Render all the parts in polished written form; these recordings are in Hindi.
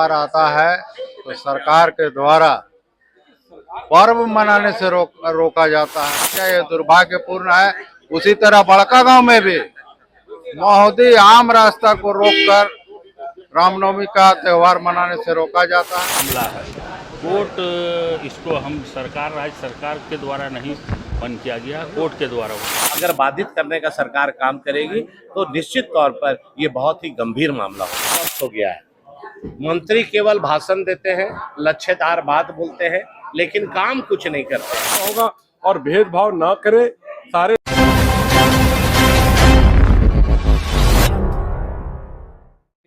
त्योहार आता है तो सरकार के द्वारा पर्व मनाने से रोका जाता है। क्या ये दुर्भाग्यपूर्ण है। उसी तरह बड़कागांव में भी महोदय आम रास्ता को रोककर रामनवमी का त्योहार मनाने से रोका जाता है। हमला है कोर्ट, इसको हम सरकार, राज्य सरकार के द्वारा नहीं बंद किया गया, कोर्ट के द्वारा। अगर बाधित करने का सरकार काम करेगी तो निश्चित तौर पर ये बहुत ही गंभीर मामला हो गया है। मंत्री केवल भाषण देते हैं, लच्छेदार बात बोलते हैं, लेकिन काम कुछ नहीं करते होगा और भेदभाव ना करे। सारे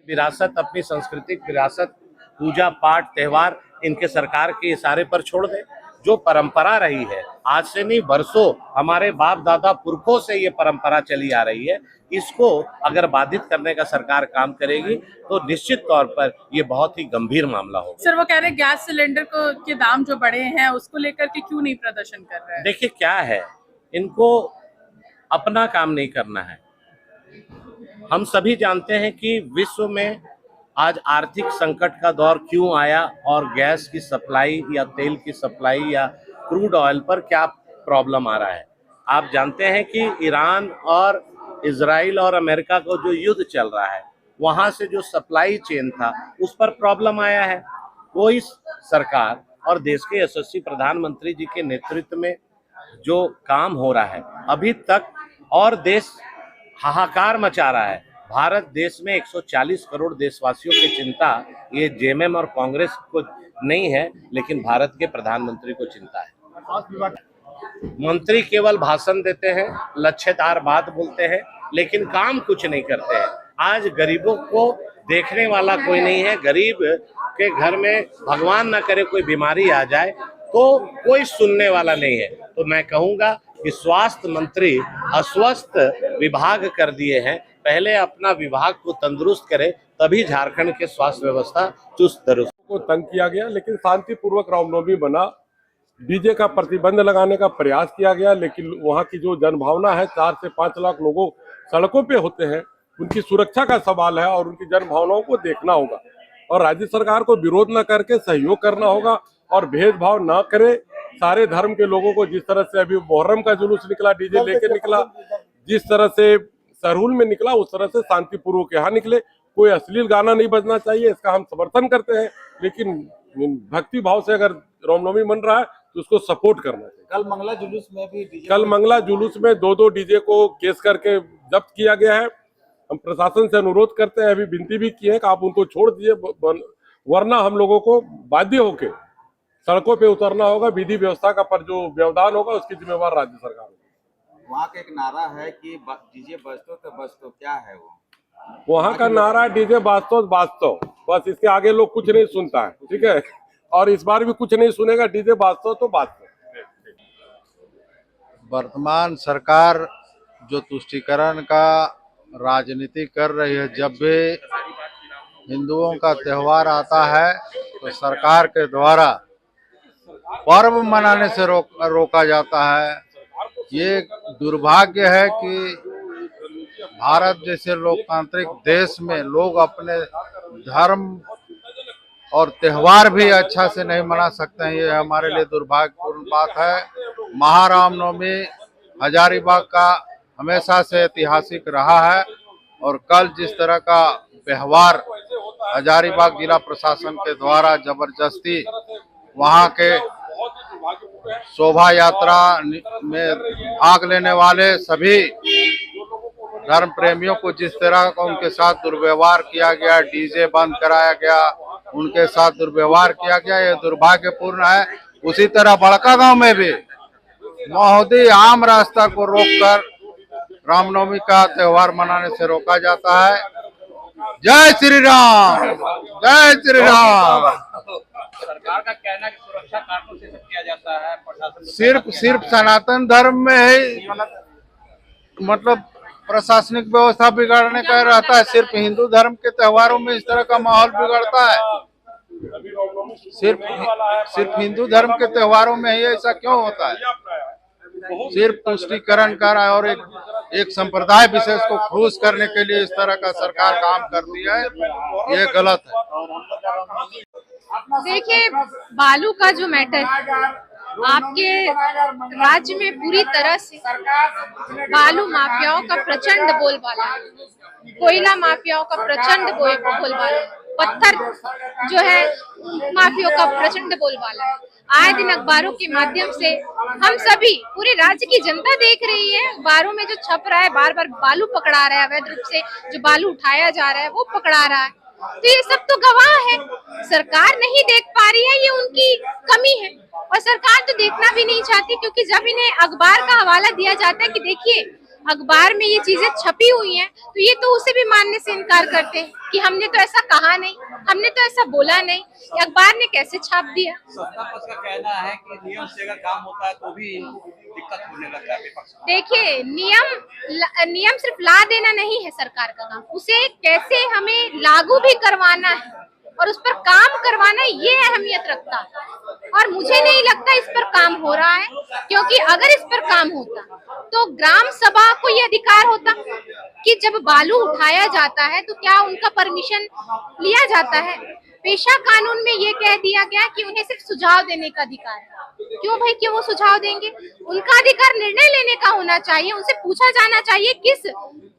विरासत, अपनी सांस्कृतिक विरासत, पूजा पाठ, त्योहार इनके सरकार के इशारे पर छोड़ दे। जो परंपरा रही है, आज से नहीं वर्षों हमारे बाप दादा पुरखों से ये परंपरा चली आ रही है, इसको अगर बाधित करने का सरकार काम करेगी तो निश्चित तौर पर ये बहुत ही गंभीर मामला होगा। सर, वो कह रहे हैं गैस सिलेंडर के दाम जो बढ़े हैं उसको लेकर के क्यों नहीं प्रदर्शन कर रहे हैं? देखिए क्या है, इनको अपना काम नहीं करना है। हम सभी जानते हैं कि विश्व में आज आर्थिक संकट का दौर क्यों आया और गैस की सप्लाई या तेल की सप्लाई या क्रूड ऑयल पर क्या प्रॉब्लम आ रहा है। आप जानते हैं कि ईरान और इजराइल और अमेरिका को जो युद्ध चल रहा है, वहां से जो सप्लाई चेन था उस पर प्रॉब्लम आया है। वो इस सरकार और देश के यशस्वी प्रधानमंत्री जी के नेतृत्व में जो काम हो रहा है अभी तक, और देश हाहाकार मचा रहा है। भारत देश में 140 करोड़ देशवासियों की चिंता ये जेएमएम और कांग्रेस को नहीं है, लेकिन भारत के प्रधानमंत्री को चिंता है। मंत्री केवल भाषण देते हैं, लच्छेदार बात बोलते हैं, लेकिन काम कुछ नहीं करते हैं। आज गरीबों को देखने वाला कोई नहीं है। गरीब के घर में भगवान ना करे कोई बीमारी आ जाए तो कोई सुनने वाला नहीं है। तो मैं कहूँगा कि स्वास्थ्य मंत्री अस्वस्थ विभाग कर दिए हैं। पहले अपना विभाग को तंदुरुस्त करे, तभी झारखंड के स्वास्थ्य व्यवस्था चुस्त दुरुस्त। को तंग किया गया, लेकिन शांतिपूर्वक रामनवमी बना। डीजे का प्रतिबंध लगाने का प्रयास किया गया, लेकिन वहां की जो जनभावना है, 4 से 5 लाख लोगों सड़कों पे होते हैं, उनकी सुरक्षा का सवाल है और उनकी जनभावनाओं को देखना होगा और राज्य सरकार को विरोध न करके सहयोग करना होगा और भेदभाव न करे। सारे धर्म के लोगों को, जिस तरह से अभी मुहर्रम का जुलूस निकला, डीजे लेके निकला, जिस तरह से सरहुल में निकला, उस तरह से शांतिपूर्वक यहाँ निकले। कोई अश्लील गाना नहीं बजना चाहिए, इसका हम समर्थन करते हैं, लेकिन भक्ति भाव से अगर रामनवमी मन रहा है तो उसको सपोर्ट करना चाहिए। कल मंगला जुलूस में भी कल मंगला जुलूस में 2-2 डीजे को केस करके जब्त किया गया है। हम प्रशासन से अनुरोध करते हैं, अभी विनती भी की है कि आप उनको छोड़ दीजिए, वरना हम लोगों को बाध्य होके सड़कों पे उतरना होगा। विधि व्यवस्था का पर जो व्यवधान होगा उसकी जिम्मेवार राज्य सरकार होगी। वहाँ का एक नारा है कि डीजे बजतो तो बजतो, क्या है वो? वहाँ का नारा डीजे बाजतो बाजतो, बस इसके आगे लोग कुछ नहीं सुनता है, ठीक है, और इस बार भी कुछ नहीं सुनेगा। डीजे बाजतो तो बाजतो। वर्तमान सरकार जो तुष्टीकरण का राजनीति कर रही है, जब भी हिंदुओं का त्योहार आता है तो सरकार के द्वारा पर्व मनाने से रोका जाता है। ये दुर्भाग्य है कि भारत जैसे लोकतांत्रिक देश में लोग अपने धर्म और त्योहार भी अच्छा से नहीं मना सकते हैं। ये हमारे लिए दुर्भाग्यपूर्ण बात है। महारामनवमी हजारीबाग का हमेशा से ऐतिहासिक रहा है और कल जिस तरह का व्यवहार हजारीबाग जिला प्रशासन के द्वारा जबरदस्ती वहां के शोभा यात्रा में भाग लेने वाले सभी धर्म प्रेमियों को जिस तरह का उनके साथ दुर्व्यवहार किया गया, डीजे बंद कराया गया, उनके साथ दुर्व्यवहार किया गया, ये दुर्भाग्यपूर्ण है। उसी तरह बड़कागांव में भी महोदय आम रास्ता को रोककर रामनवमी का त्योहार मनाने से रोका जाता है। जय श्री राम, जय श्री राम। सरकार का कहना है कि सुरक्षा कारणों से सब किया जाता है, प्रशासन सिर्फ सनातन धर्म में ही मतलब प्रशासनिक व्यवस्था बिगाड़ने का रहता है। सिर्फ हिंदू धर्म के त्योहारों में इस तरह का माहौल बिगड़ता है। सिर्फ हिंदू धर्म के त्योहारों में ही ऐसा क्यों होता है? सिर्फ तुष्टीकरण कर और एक संप्रदाय विशेष को खुश करने के लिए इस तरह का सरकार काम करती है, ये गलत है। देखिए, बालू का जो मैटर आपके राज्य में पूरी तरह से बालू माफियाओं का प्रचंड बोलबाला है, कोयला माफियाओं का प्रचंड बोलबाला है, पत्थर जो है माफियाओं का प्रचंड बोलबाला है। आए दिन अखबारों के माध्यम से हम सभी पूरे राज्य की जनता देख रही है, अखबारों में जो छप रहा है, बार बार बालू पकड़ा रहा है, अवैध रूप से जो बालू उठाया जा रहा है वो पकड़ा रहा है। तो ये सब तो गवाह है, सरकार नहीं देख पा रही है, ये उनकी कमी है और सरकार तो देखना भी नहीं चाहती, क्योंकि जब इन्हें अखबार का हवाला दिया जाता है कि देखिए अखबार में ये चीजें छपी हुई हैं, तो ये तो उसे भी मानने से इनकार करते हैं कि हमने तो ऐसा कहा नहीं, हमने तो ऐसा बोला नहीं, अखबार ने कैसे छाप दिया। सत्ता पक्ष का कहना है कि नियम से अगर काम होता है तो भी दिक्कत होने लगता है विपक्ष को। देखिए, नियम सिर्फ ला देना नहीं है सरकार का काम, उसे कैसे हमें लागू भी करवाना है और उस पर काम करवाना, ये अहमियत रखता है। और मुझे नहीं लगता इस पर काम हो रहा है, क्योंकि अगर इस पर काम होता तो ग्राम सभा को ये अधिकार होता कि जब बालू उठाया जाता है तो क्या उनका परमिशन लिया जाता है। पेशा कानून में ये कह दिया गया कि उन्हें सिर्फ सुझाव देने का अधिकार है। क्यों भाई, क्यों वो सुझाव देंगे? उनका अधिकार निर्णय लेने का होना चाहिए, उनसे पूछा जाना चाहिए किस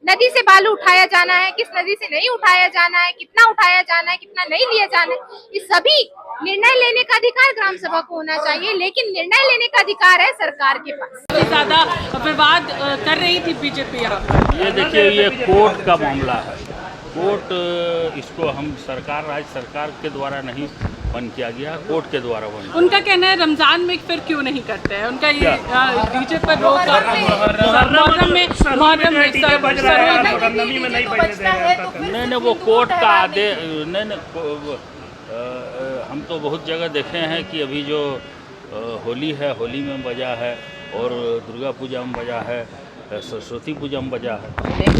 नदी से बालू उठाया जाना है, किस नदी से नहीं उठाया जाना है, कितना उठाया जाना है, कितना नहीं लिया जाना है। इस सभी निर्णय लेने का अधिकार ग्राम सभा को होना चाहिए, लेकिन निर्णय लेने का अधिकार है सरकार के पास। ज्यादा विवाद कर रही थी बीजेपी यहाँ। ये देखिए, ये कोर्ट का मामला है। कोर्ट इसको हम राज्य सरकार के द्वारा नहीं बंद किया गया, कोर्ट के द्वारा बंद। उनका कहना है रमजान में फिर क्यों नहीं करते हैं, उनका ये डीजे पर रोक नहीं, वो कोर्ट का आदेश नहीं। हम तो बहुत जगह देखे हैं कि अभी जो होली है, होली में बजा है और दुर्गा पूजा में बजा है, सरस्वती पूजा में बजा है।